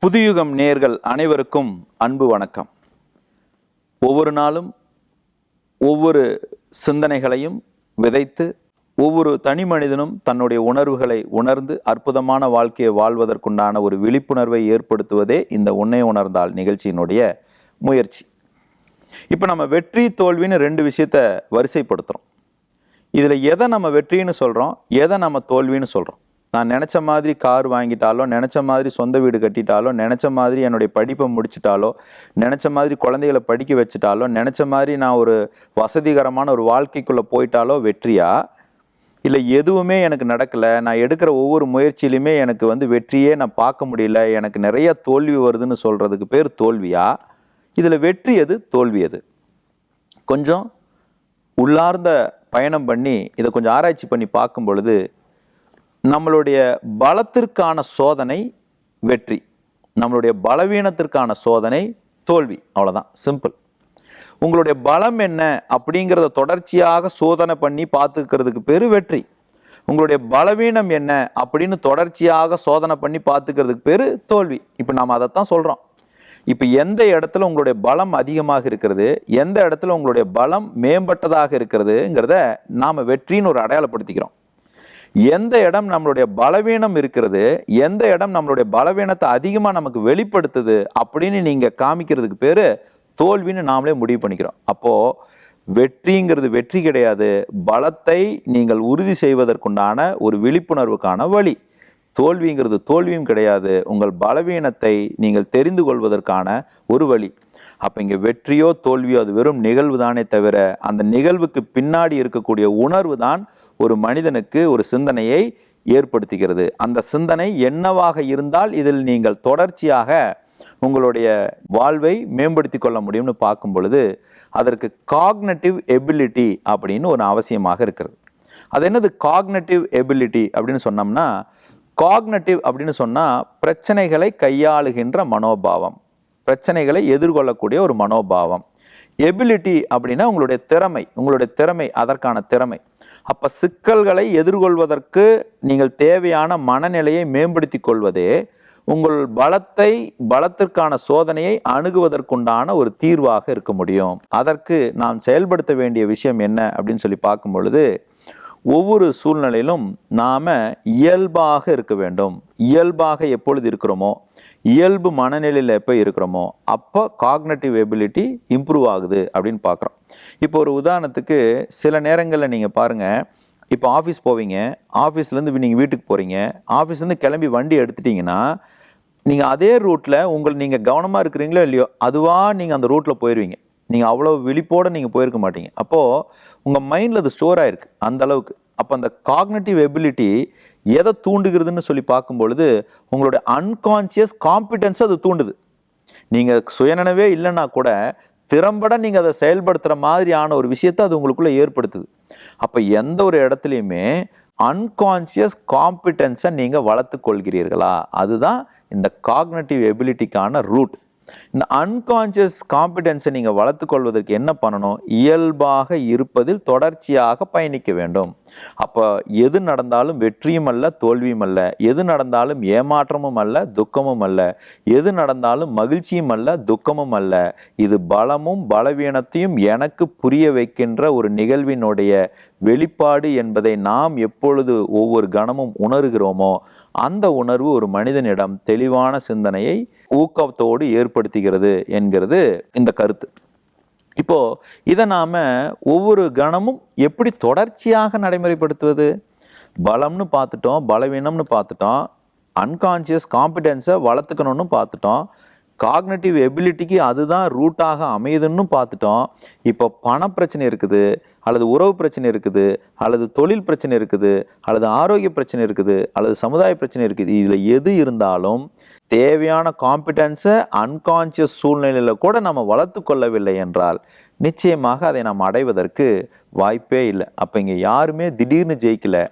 புதுயுகம் நேயர்கள் அனைவருக்கும் அன்பு வணக்கம். ஒவ்வொரு நாளும் ஒவ்வொரு சிந்தனைகளையும் விதைத்து ஒவ்வொரு தனி மனிதனும் தன்னுடைய உணர்வுகளை உணர்ந்து அற்புதமான வாழ்க்கையை வாழ்வதற்குண்டான ஒரு விழிப்புணர்வை ஏற்படுத்துவதே இந்த உன்னை உணர்ந்தால் நிகழ்ச்சியினுடைய முயற்சி. இப்போ நம்ம வெற்றி தோல்வின்னு ரெண்டு விஷயத்தை வரிசைப்படுத்துகிறோம். இதில் எதை நம்ம வெற்றின்னு சொல்கிறோம், எதை நம்ம தோல்வின்னு சொல்கிறோம். நான் நினச்ச மாதிரி கார் வாங்கிட்டாலோ, நினச்ச மாதிரி சொந்த வீடு கட்டிட்டாலோ, நினச்ச மாதிரி என்னுடைய படிப்பை முடிச்சிட்டாலோ, நினச்ச மாதிரி குழந்தைகளை படிக்க வச்சுட்டாலோ, நினச்ச மாதிரி நான் ஒரு வசதிகரமான ஒரு வாழ்க்கைக்குள்ளே போயிட்டாலோ வெற்றியா? இல்லை எதுவுமே எனக்கு நடக்கலை, நான் எடுக்கிற ஒவ்வொரு முயற்சியிலுமே எனக்கு வெற்றியே நான் பார்க்க முடியல, எனக்கு நிறைய தோல்வி வருதுன்னு சொல்கிறதுக்கு பேர் தோல்வியா? இதில் வெற்றி எது, தோல்வி எது? கொஞ்சம் உள்ளார்ந்த பயணம் பண்ணி இதை கொஞ்சம் ஆராய்ச்சி பண்ணி பார்க்கும் பொழுது நம்மளுடைய பலத்திற்கான சோதனை வெற்றி, நம்மளுடைய பலவீனத்திற்கான சோதனை தோல்வி. அவ்வளோதான், சிம்பிள். உங்களுடைய பலம் என்ன அப்படிங்கிறத தொடர்ச்சியாக சோதனை பண்ணி பார்த்துக்கிறதுக்கு பேர் வெற்றி. உங்களுடைய பலவீனம் என்ன அப்படின்னு தொடர்ச்சியாக சோதனை பண்ணி பார்த்துக்கிறதுக்கு பேர் தோல்வி. இப்போ நாம் அதைத்தான் சொல்கிறோம். இப்போ எந்த இடத்துல உங்களுடைய பலம் அதிகமாக இருக்கிறது, எந்த இடத்துல உங்களுடைய பலம் மேம்பட்டதாக இருக்கிறதுங்கிறத நாம் வெற்றின்னு ஒரு அடையாளப்படுத்திக்கிறோம். எந்த இடம் நம்மளுடைய பலவீனம் இருக்கிறது, எந்த இடம் நம்மளுடைய பலவீனத்தை அதிகமாக நமக்கு வெளிப்படுத்துது அப்படின்னு நீங்கள் காமிக்கிறதுக்கு பேர் தோல்வின்னு நாமளே முடிவு பண்ணிக்கிறோம். அப்போது வெற்றிங்கிறது வெற்றி கிடையாது, பலத்தை நீங்கள் உறுதி செய்வதற்குண்டான ஒரு விழிப்புணர்வுக்கான வழி. தோல்விங்கிறது தோல்வியும் கிடையாது, உங்கள் பலவீனத்தை நீங்கள் தெரிந்து கொள்வதற்கான ஒரு வழி. அப்போ இங்கே வெற்றியோ தோல்வியோ அது வெறும் நிகழ்வு தானே தவிர அந்த நிகழ்வுக்கு பின்னாடி இருக்கக்கூடிய உணர்வு தான் ஒரு மனிதனுக்கு ஒரு சிந்தனையை ஏற்படுத்துகிறது. அந்த சிந்தனை என்னவாக இருந்தால் இதில் நீங்கள் தொடர்ச்சியாக உங்களுடைய வாழ்வை மேம்படுத்தி கொள்ள முடியும்னு பார்க்கும் பொழுது அதற்கு காக்னட்டிவ் எபிலிட்டி அப்படின்னு ஒரு அவசியமாக இருக்கிறது. அது என்னது காக்னட்டிவ் எபிலிட்டி அப்படின்னு சொன்னோம்னா, காக்னட்டிவ் அப்படின்னு சொன்னால் பிரச்சனைகளை கையாளுகின்ற மனோபாவம், பிரச்சனைகளை எதிர்கொள்ளக்கூடிய ஒரு மனோபாவம். எபிலிட்டி அப்படின்னா உங்களுடைய திறமை அதற்கான திறமை. அப்போ சிக்கல்களை எதிர்கொள்வதற்கு நீங்கள் தேவையான மனநிலையை மேம்படுத்தி கொள்வதே உங்கள் பலத்திற்கான சோதனையை அணுகுவதற்குண்டான ஒரு தீர்வாக இருக்க முடியும். அதற்கு நாம் செயல்படுத்த வேண்டிய விஷயம் என்ன அப்படின்னு சொல்லி பார்க்கும் பொழுது, ஒவ்வொரு சூழ்நிலையிலும் நாம் இயல்பாக இருக்க வேண்டும். இயல்பாக எப்பொழுது இருக்கிறோமோ, இயல்பு மனநிலையில் எப்போ இருக்கிறோமோ அப்போ காக்னட்டிவ் எபிலிட்டி இம்ப்ரூவ் ஆகுது அப்படின்னு பார்க்குறோம். இப்போ ஒரு உதாரணத்துக்கு சில நேரங்களில் நீங்கள் பாருங்கள், இப்போ ஆஃபீஸ் போவீங்க, ஆஃபீஸ்லேருந்து நீங்கள் வீட்டுக்கு போகிறீங்க, ஆஃபீஸ்லேருந்து கிளம்பி வண்டி எடுத்துட்டிங்கன்னா நீங்கள் அதே ரூட்டில் நீங்கள் கவனமாக இருக்கிறீங்களோ இல்லையோ அதுவாக நீங்கள் அந்த ரூட்டில் போயிடுவீங்க. நீங்கள் அவ்வளோ விழிப்போடு நீங்கள் போயிருக்க மாட்டீங்க. அப்போது உங்கள் மைண்டில் அது ஸ்டோர் ஆகிருக்கு அந்த அளவுக்கு. அப்போ அந்த காக்னட்டிவ் எபிலிட்டி எதை தூண்டுகிறதுன்னு சொல்லி பார்க்கும் பொழுது உங்களுடைய அன்கான்சியஸ் காம்பிடன்ஸை அது தூண்டுது. நீங்கள் சுயநினைவே இல்லைன்னா கூட திறம்பட நீங்கள் அதை செயல்படுத்துகிற மாதிரியான ஒரு விஷயத்தை அது உங்களுக்குள்ளே ஏற்படுத்துது. அப்போ எந்த ஒரு இடத்துலையுமே அன்கான்சியஸ் காம்பிடன்ஸை நீங்கள் வளர்த்து கொள்கிறீர்களா, அதுதான் இந்த காக்னட்டிவ் எபிலிட்டிக்கான ரூட். இந்த அன்கான்சியஸ் காம்பிடன்ஸை நீங்கள் வளர்த்து கொள்வதற்கு என்ன பண்ணணும், இயல்பாக இருப்பதில் தொடர்ச்சியாக பயணிக்க வேண்டும். அப்போ எது நடந்தாலும் வெற்றியும் அல்ல தோல்வியும் அல்ல, எது நடந்தாலும் ஏமாற்றமும் அல்ல துக்கமும் அல்ல, எது நடந்தாலும் மகிழ்ச்சியும் அல்ல துக்கமும் அல்ல. இது பலமும் பலவீனத்தையும் எனக்கு புரிய வைக்கின்ற ஒரு நிகழ்வினுடைய வெளிப்பாடு என்பதை நாம் எப்பொழுது ஒவ்வொரு கணமும் உணர்கிறோமோ அந்த உணர்வு ஒரு மனிதனிடம் தெளிவான சிந்தனையை ஊக்கத்தோடு ஏற்படுத்துகிறது என்கிறது இந்த கருத்து. இப்போ இதை நாம் ஒவ்வொரு கணமும் எப்படி தொடர்ச்சியாக நடைமுறைப்படுத்துவது? பலம்னு பார்த்துட்டோம், பலவீனம்னு பார்த்துட்டோம், அன்கான்சியஸ் காம்பிடன்ஸை வளர்த்துக்கணும்னு பார்த்துட்டோம், காக்னட்டிவ் எபிலிட்டிக்கு அதுதான் ரூட்டாக அமையுதுன்னு பார்த்துட்டோம். இப்போ பணப்பிரச்சனை இருக்குது, அல்லது உறவு பிரச்சனை இருக்குது, அல்லது தொழில் பிரச்சனை இருக்குது, அல்லது ஆரோக்கிய பிரச்சனை இருக்குது, அல்லது சமுதாய பிரச்சனை இருக்குது. இதில் எது இருந்தாலும் தேவையான காம்பிடன்ஸை அன்கான்சியஸ் சூழ்நிலையில் கூட நம்ம வளர்த்து கொள்ளவில்லை என்றால் நிச்சயமாக அதை நாம் அடைவதற்கு வாய்ப்பே இல்லை. அப்போ இங்கே யாருமே திடீர்னு ஜெயிக்கலை,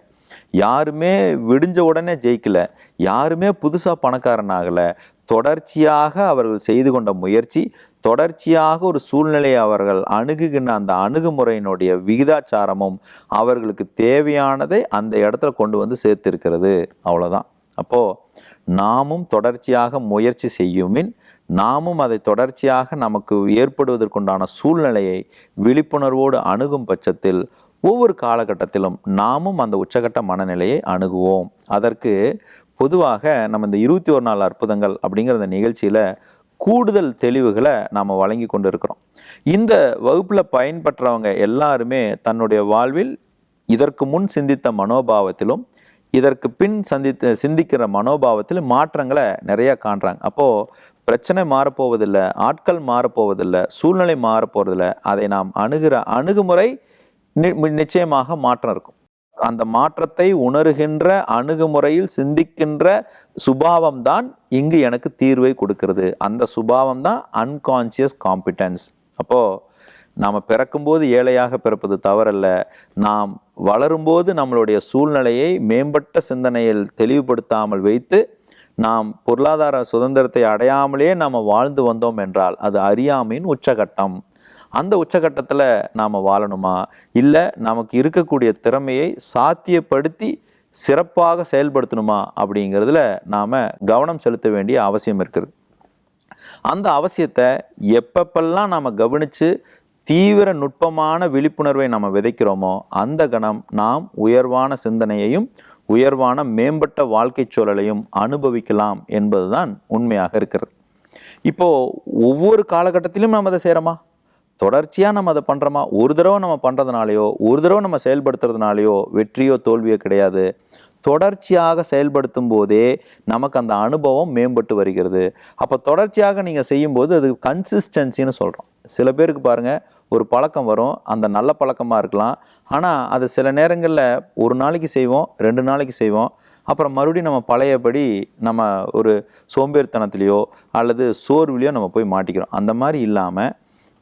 யாருமே விடிஞ்ச உடனே ஜெயிக்கலை, யாருமே புதுசாக பணக்காரன் ஆகலை. தொடர்ச்சியாக அவர்கள் செய்து கொண்ட முயற்சி, தொடர்ச்சியாக ஒரு சூழ்நிலையை அவர்கள் அணுகுகின்ற அந்த அணுகுமுறையினுடைய விகிதாச்சாரமும் அவர்களுக்கு தேவையானதை அந்த இடத்துல கொண்டு வந்து சேர்த்திருக்கிறது. அவ்வளோதான். அப்போது நாமும் தொடர்ச்சியாக முயற்சி செய்யுமின் நாமும் அதை தொடர்ச்சியாக நமக்கு ஏற்படுவதற்குண்டான சூழ்நிலையை விழிப்புணர்வோடு அணுகும் பட்சத்தில் ஒவ்வொரு காலகட்டத்திலும் நாமும் அந்த உச்சகட்ட மனநிலையை அணுகுவோம். அதற்கு பொதுவாக நம்ம இந்த 21 நாள் அற்புதங்கள் அப்படிங்கிற இந்த நிகழ்ச்சியில் கூடுதல் தெளிவுகளை நாம் வழங்கி கொண்டு இருக்கிறோம். இந்த வகுப்பில் பயன்பெற்றவங்க எல்லாருமே தன்னுடைய வாழ்வில் இதற்கு முன் சிந்தித்த மனோபாவத்திலும் இதற்கு பின் சிந்திக்கிற மனோபாவத்திலும் மாற்றங்களை நிறைய காண்றாங்க. அப்போது பிரச்சனை மாறப்போவதில்லை, ஆட்கள் மாறப்போவதில்லை, சூழ்நிலை மாறப்போவதில்லை. அதை நாம் அணுகிற அணுகுமுறை நிச்சயமாக மாற்றம் இருக்கும். அந்த மாற்றத்தை உணர்கின்ற அணுகுமுறையில் சிந்திக்கின்ற சுபாவம் தான் இங்கு எனக்கு தீர்வை கொடுக்கிறது. அந்த சுபாவம் தான் அன்கான்சியஸ் காம்பிட்டன்ஸ். அப்போது நாம் பிறக்கும்போது ஏழையாக பிறப்பது தவறல்ல. நாம் வளரும்போது நம்மளுடைய சூழ்நிலையை மேம்பட்ட சிந்தனையில் தெளிவுபடுத்தாமல் வைத்து நாம் பொருளாதார சுதந்திரத்தை அடையாமலே நாம் வாழ்ந்து வந்தோம் என்றால் அது அறியாமையின் உச்சகட்டம். அந்த உச்சகட்டத்தில் நாம் வாழணுமா, இல்லை நமக்கு இருக்கக்கூடிய திறமையை சாத்தியப்படுத்தி சிறப்பாக செயல்படுத்தணுமா அப்படிங்கிறதுல நாம் கவனம் செலுத்த வேண்டிய அவசியம் இருக்குது. அந்த அவசியத்தை எப்பப்பெல்லாம் நாம் கவனித்து தீவிர நுட்பமான விழிப்புணர்வை நம்ம விதைக்கிறோமோ அந்த கணம் நாம் உயர்வான சிந்தனையையும் உயர்வான மேம்பட்ட வாழ்க்கை சூழலையும் அனுபவிக்கலாம் என்பதுதான் உண்மையாக இருக்கிறது. இப்போது ஒவ்வொரு காலகட்டத்திலும் நம்ம அதை செய்கிறோமா, தொடர்ச்சியாக நம்ம அதை பண்ணுறோமா? ஒரு தடவை நம்ம பண்ணுறதுனாலையோ ஒரு தடவை நம்ம செயல்படுத்துறதுனாலையோ வெற்றியோ தோல்வியோ கிடையாது. தொடர்ச்சியாக செயல்படுத்தும் போதே நமக்கு அந்த அனுபவம் மேம்பட்டு வருகிறது. அப்போ தொடர்ச்சியாக நீங்கள் செய்யும்போது அது கன்சிஸ்டன்சின்னு சொல்கிறோம். சில பேருக்கு பாருங்கள், ஒரு பழக்கம் வரும், அந்த நல்ல பழக்கமாக இருக்கலாம். ஆனால் அது சில நேரங்களில் ஒரு நாளைக்கு செய்வோம், 2 நாளைக்கு செய்வோம், அப்புறம் மறுபடியும் நம்ம பழையபடி நம்ம ஒரு சோம்பேறித்தனத்துலேயோ அல்லது சோர்விலையோ நம்ம போய் மாட்டிக்கிறோம். அந்த மாதிரி இல்லாமல்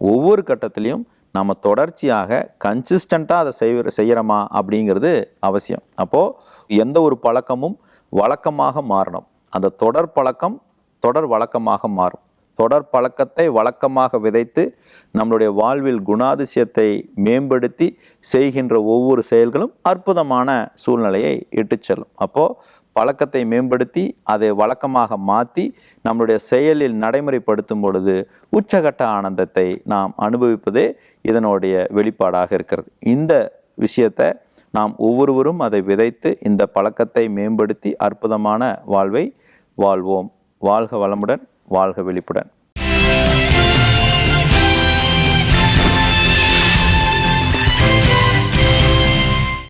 ஒவ்வொரு கட்டத்துலேயும் நம்ம தொடர்ச்சியாக கன்சிஸ்டண்ட்டாக அதை செய்கிறோமா அப்படிங்கிறது அவசியம். அப்போது எந்த ஒரு பழக்கமும் வழக்கமாக மாறணும். அந்த தொடர் பழக்கம் தொடர் வழக்கமாக மாறும். தொடர் பழக்கத்தை வழக்கமாக விதைத்து நம்மளுடைய வாழ்வில் குணாதிசயத்தை மேம்படுத்தி செய்கின்ற ஒவ்வொரு செயல்களும் அற்புதமான சூழ்நிலையை இட்டுச் செல்லும். அப்போது பழக்கத்தை மேம்படுத்தி அதை வழக்கமாக மாற்றி நம்மளுடைய செயலில் நடைமுறைப்படுத்தும் பொழுது உச்சகட்ட ஆனந்தத்தை நாம் அனுபவிப்பதே இதனுடைய வெளிப்பாடாக இருக்கிறது. இந்த விஷயத்தை நாம் ஒவ்வொருவரும் அதை விதைத்து இந்த பழக்கத்தை மேம்படுத்தி அற்புதமான வாழ்வை வாழ்வோம். வாழ்க வளமுடன், வாழ்க விழிப்புடன்.